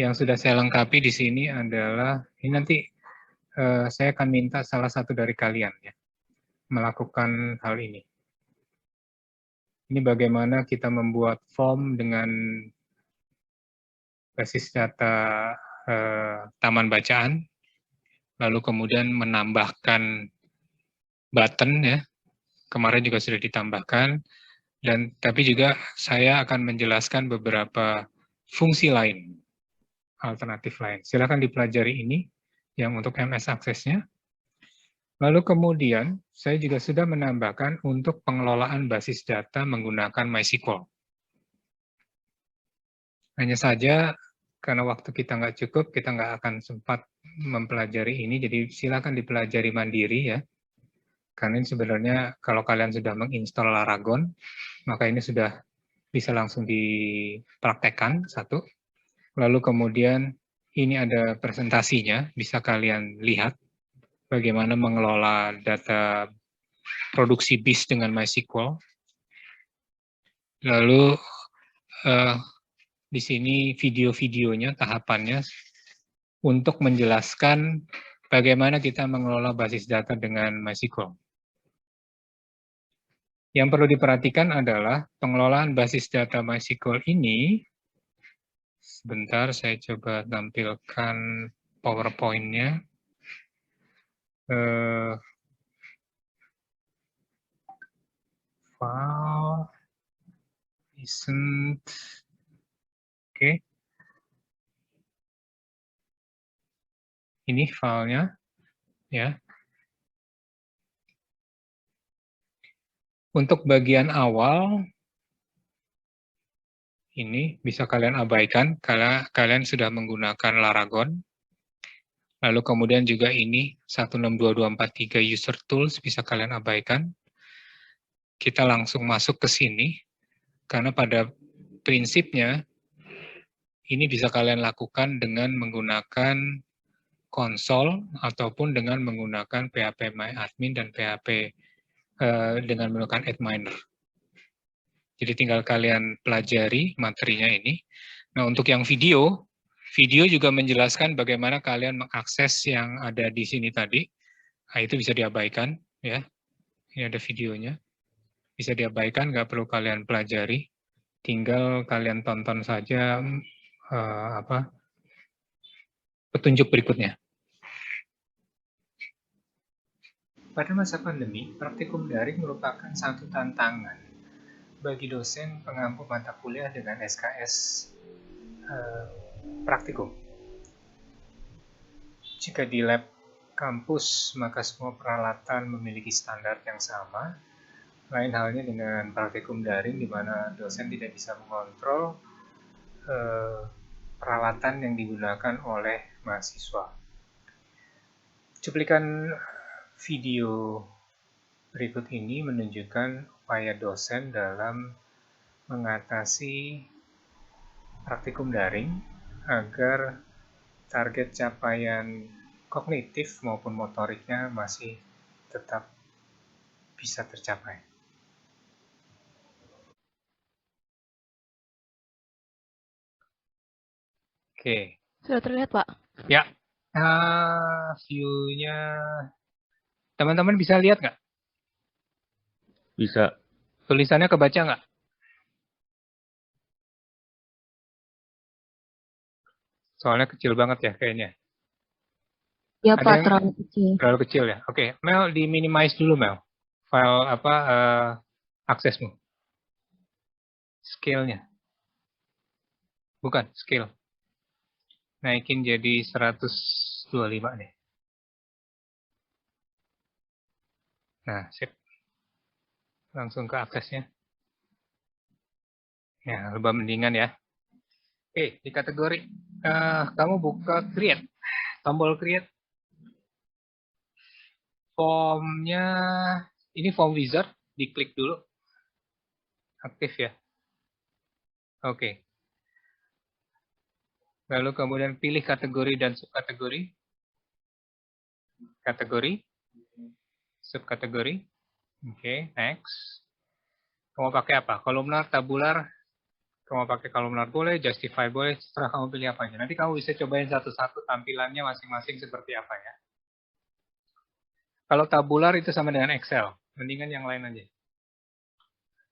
yang sudah saya lengkapi di sini adalah, ini nanti saya akan minta salah satu dari kalian ya, melakukan hal ini. Ini bagaimana kita membuat form dengan basis data taman bacaan, lalu kemudian menambahkan button ya, kemarin juga sudah ditambahkan, dan tapi juga saya akan menjelaskan beberapa fungsi lain, alternatif lain. Silakan dipelajari ini yang untuk MS Access-nya. Lalu kemudian saya juga sudah menambahkan untuk pengelolaan basis data menggunakan MySQL. Hanya saja karena waktu kita nggak cukup, kita nggak akan sempat mempelajari ini, jadi silakan dipelajari mandiri ya. Karena ini sebenarnya kalau kalian sudah menginstal Laragon, maka ini sudah bisa langsung dipraktekkan, satu. Lalu kemudian ini ada presentasinya, bisa kalian lihat bagaimana mengelola data produksi BIS dengan MySQL. Lalu di sini video-videonya, tahapannya, untuk menjelaskan bagaimana kita mengelola basis data dengan MySQL. Yang perlu diperhatikan adalah pengelolaan basis data MySQL ini, sebentar saya coba tampilkan PowerPoint-nya. File, recent, oke. Ini filenya, ya. Untuk bagian awal, ini bisa kalian abaikan karena kalian sudah menggunakan Laragon. Lalu kemudian juga ini 162243 user tools bisa kalian abaikan. Kita langsung masuk ke sini karena pada prinsipnya ini bisa kalian lakukan dengan menggunakan konsol ataupun dengan menggunakan PHP MyAdmin dan PHP dengan menggunakan Adminer. Jadi tinggal kalian pelajari materinya ini. Nah, untuk yang video juga menjelaskan bagaimana kalian mengakses yang ada di sini tadi. Nah, itu bisa diabaikan ya. Ini ada videonya. Bisa diabaikan, nggak perlu kalian pelajari. Tinggal kalian tonton saja petunjuk berikutnya. Pada masa pandemi, praktikum daring merupakan satu tantangan bagi dosen pengampu mata kuliah dengan SKS praktikum. Jika di lab kampus, maka semua peralatan memiliki standar yang sama. Lain halnya dengan praktikum daring, di mana dosen tidak bisa mengontrol peralatan yang digunakan oleh mahasiswa. Cuplikan video berikut ini menunjukkan upaya dosen dalam mengatasi praktikum daring agar target capaian kognitif maupun motoriknya masih tetap bisa tercapai. Oke.
Sudah terlihat, Pak?
Ya. View-nya teman-teman bisa lihat nggak?
Bisa.
Tulisannya kebaca nggak? Soalnya kecil banget ya kayaknya.
Ya,
Ada
Pak,
yang
terlalu kecil.
terlalu kecil ya? Oke, Mel di minimize dulu Mel. File aksesmu. Scale-nya. Bukan, scale. Naikin jadi 125 deh. Nah, sip. Langsung ke aksesnya. Ya, lebih mendingan ya. Oke, di kategori kamu buka create. tombol create. Formnya, ini form wizard, diklik dulu. Aktif ya. Oke. Lalu kemudian pilih kategori dan subkategori. Kategori, subkategori. Oke, next. Kamu pakai apa? Kolumnar, tabular. Kamu pakai kolumnar boleh, justify boleh, setelah kamu pilih apa aja. Nanti kamu bisa cobain satu-satu tampilannya masing-masing seperti apa ya. Kalau tabular itu sama dengan Excel. Mendingan yang lain aja.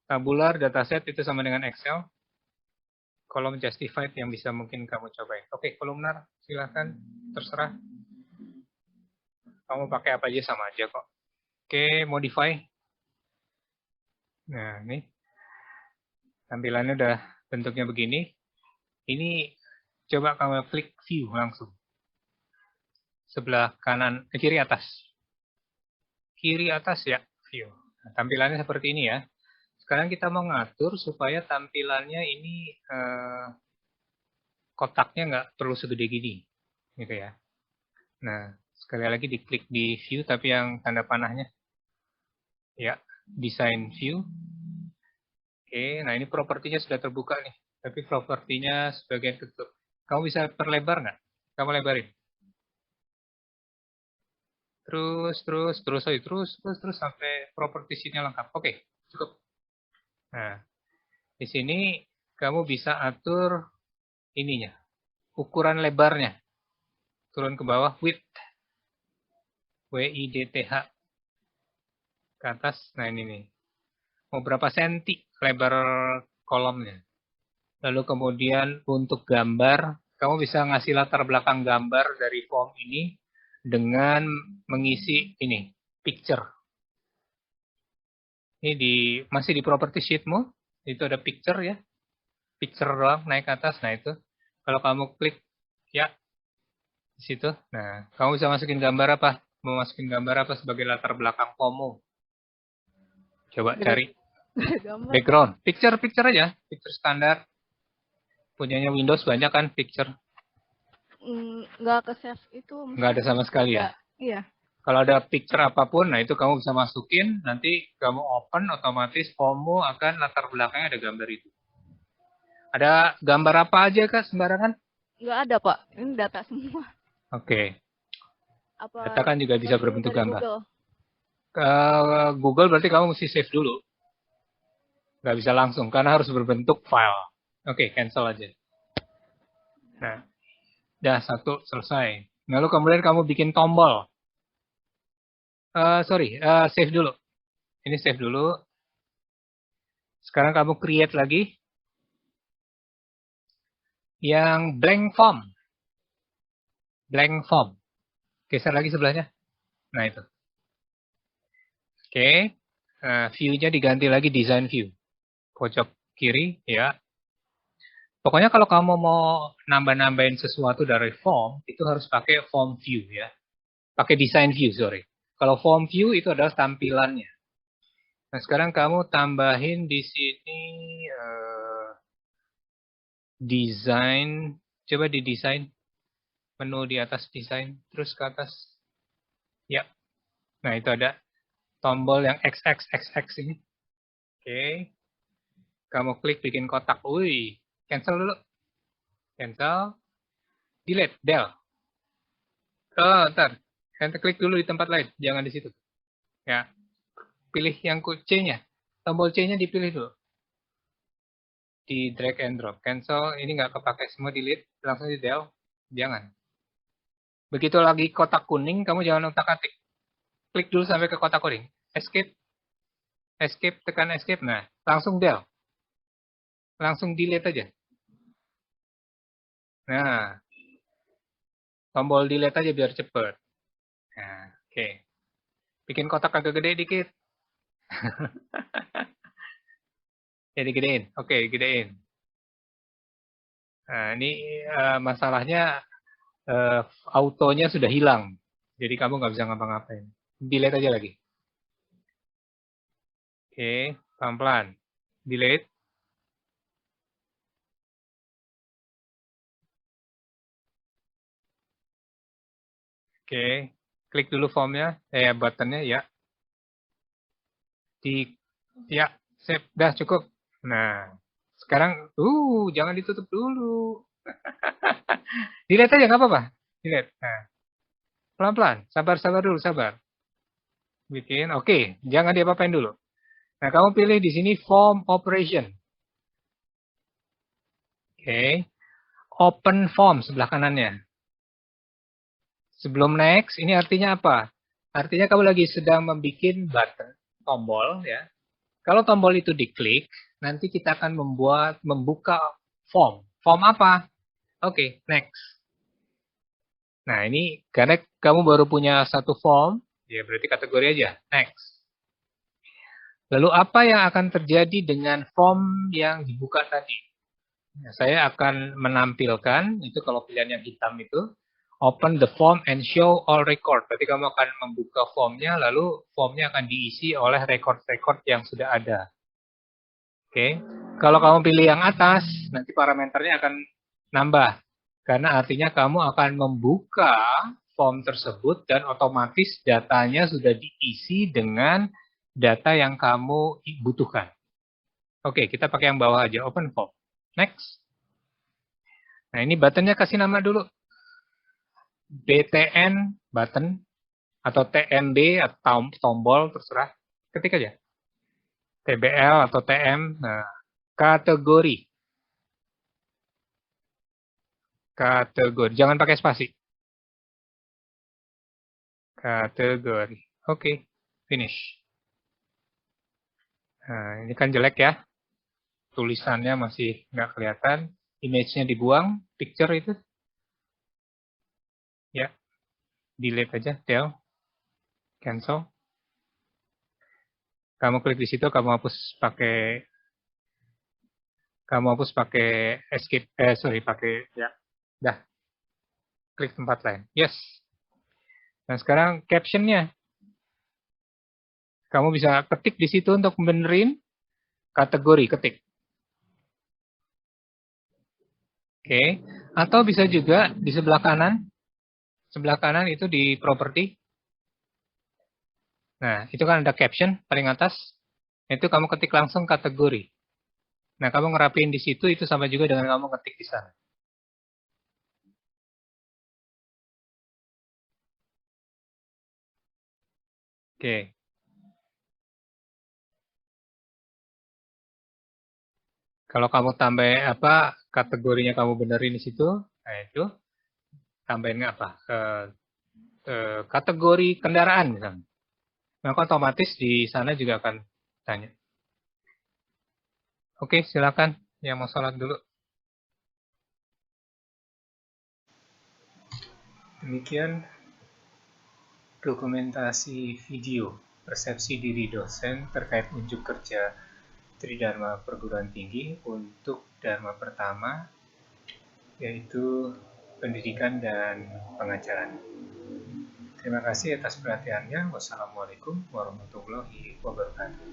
Tabular, dataset itu sama dengan Excel. Kolom justified yang bisa mungkin kamu cobain. Oke, kolumnar, silakan, terserah. Kamu pakai apa aja sama aja kok. Oke, modify. Nah, ini. Tampilannya udah bentuknya begini. Ini coba kamu klik view langsung. Sebelah kanan, kiri atas. Kiri atas ya, view. Nah, tampilannya seperti ini ya. Sekarang kita mau ngatur supaya tampilannya ini kotaknya nggak perlu segede gini. Gitu ya. Nah, sekali lagi diklik di view tapi yang tanda panahnya. Ya, design view. Oke, nah ini propertinya sudah terbuka nih. Tapi propertinya sebagian ketutup. Kamu bisa perlebar nggak? Kamu lebarin. Terus sampai propertiesnya lengkap. Oke, cukup. Nah, di sini kamu bisa atur ininya, ukuran lebarnya. Turun ke bawah, width. W-I-D-T-H. Ke atas, nah ini nih. Mau berapa senti lebar kolomnya. Lalu kemudian untuk gambar, kamu bisa ngasih latar belakang gambar dari form ini dengan mengisi ini, picture. Ini masih di property sheetmu, itu ada picture ya. Picture doang, naik ke atas, nah itu. Kalau kamu klik, ya, di situ. Nah, kamu bisa masukin gambar apa? Mau masukin gambar apa sebagai latar belakang formmu? Coba cari. Background. Picture aja. Picture standar. Punyanya Windows banyak kan picture.
Nggak ke save itu.
Nggak ada sama sekali ya?
Iya.
Kalau ada picture apapun, nah itu kamu bisa masukin. Nanti kamu open, otomatis formmu akan latar belakangnya ada gambar itu. Ada gambar apa aja Kak sembarangan?
Nggak ada Pak. Ini data semua.
Oke.
Apa
Data kan juga bisa berbentuk gambar. Google berarti kamu mesti save dulu. Nggak bisa langsung, karena harus berbentuk file. Oke, cancel aja. Nah, udah satu selesai. Lalu kemudian kamu bikin tombol. Save dulu. Ini save dulu. Sekarang kamu create lagi. Yang blank form. Blank form. Geser lagi sebelahnya. Nah, itu. Oke. View-nya diganti lagi design view. Pojok kiri, ya. Pokoknya kalau kamu mau nambah-nambahin sesuatu dari form, itu harus pakai form view ya. Pakai design view, sorry. Kalau form view itu adalah tampilannya. Nah, sekarang kamu tambahin di sini design. Coba di design. Menu di atas design. Terus ke atas. Ya. Nah, itu ada tombol yang XXXX ini. Oke. Kamu klik bikin kotak. Wih. Cancel dulu. Cancel. Delete. Del. Oh, ntar. Enter klik dulu di tempat lain. Jangan di situ. Ya. Pilih yang C-nya. Tombol C-nya dipilih dulu. Di drag and drop. Cancel. Ini nggak kepakai semua. Delete. Langsung di del. Jangan. Begitu lagi kotak kuning, kamu jangan otak-atik. Klik dulu sampai ke kotak kuning. Escape. Escape. Tekan escape. Nah. Langsung del. Langsung delete aja. Nah. Tombol delete aja biar cepet. Nah. Oke. Bikin kotak agak gede dikit. Jadi gedein. Oke, gedein. Nah, ini masalahnya autonya sudah hilang. Jadi kamu nggak bisa ngapa-ngapain. Delete aja lagi. Oke, pelan-pelan. Delete. Oke, klik dulu formnya, buttonnya ya. Ya, sip, dah cukup. Nah, sekarang, jangan ditutup dulu. Dilihat aja, nggak apa-apa. Dilihat. Nah, pelan-pelan, sabar dulu, sabar. Bikin, oke, jangan diapa-apain dulu. Nah, kamu pilih di sini form operation. Oke, open form sebelah kanannya. Sebelum next, ini artinya apa? Artinya kamu lagi sedang membuat button, tombol ya. Kalau tombol itu diklik, nanti kita akan membuka form. Form apa? Oke, next. Nah, ini karena kamu baru punya satu form, ya berarti kategori aja. Next. Lalu apa yang akan terjadi dengan form yang dibuka tadi? Nah, saya akan menampilkan, itu kalau pilihan yang hitam itu, open the form and show all record. Berarti kamu akan membuka formnya, lalu formnya akan diisi oleh record-record yang sudah ada. Oke, kalau kamu pilih yang atas, nanti parameternya akan nambah. Karena artinya kamu akan membuka form tersebut dan otomatis datanya sudah diisi dengan data yang kamu butuhkan. Oke, kita pakai yang bawah aja, open form. Next. Nah, ini buttonnya kasih nama dulu. BTN button atau TMB atau tombol terserah. Ketik aja. TBL atau TM. Nah, kategori. Kategori. Jangan pakai spasi. Kategori. Oke, finish. Nah, ini kan jelek ya. Tulisannya masih nggak kelihatan. Image-nya dibuang. Picture itu. Ya, delete aja. Del. Cancel. Kamu klik di situ, kamu hapus pakai escape, pakai, ya, dah, klik tempat lain, yes. Nah sekarang captionnya, kamu bisa ketik di situ untuk benerin kategori, ketik. Oke, atau bisa juga di sebelah kanan itu di property. Nah itu kan ada caption paling atas, itu kamu ketik langsung kategori. Nah kamu ngerapiin di situ, itu sama juga dengan kamu ketik di sana. Oke. Kalau kamu tambah kategorinya kamu benerin di situ, nah itu tambahin apa? Kategori kendaraan misalnya. Maka otomatis di sana juga akan tanya. Oke, silakan yang mau sholat dulu. Demikian dokumentasi video persepsi diri dosen terkait unjuk kerja Tridharma Perguruan Tinggi untuk Dharma pertama, yaitu pendidikan dan pengajaran. Terima kasih atas perhatiannya. Wassalamualaikum warahmatullahi wabarakatuh.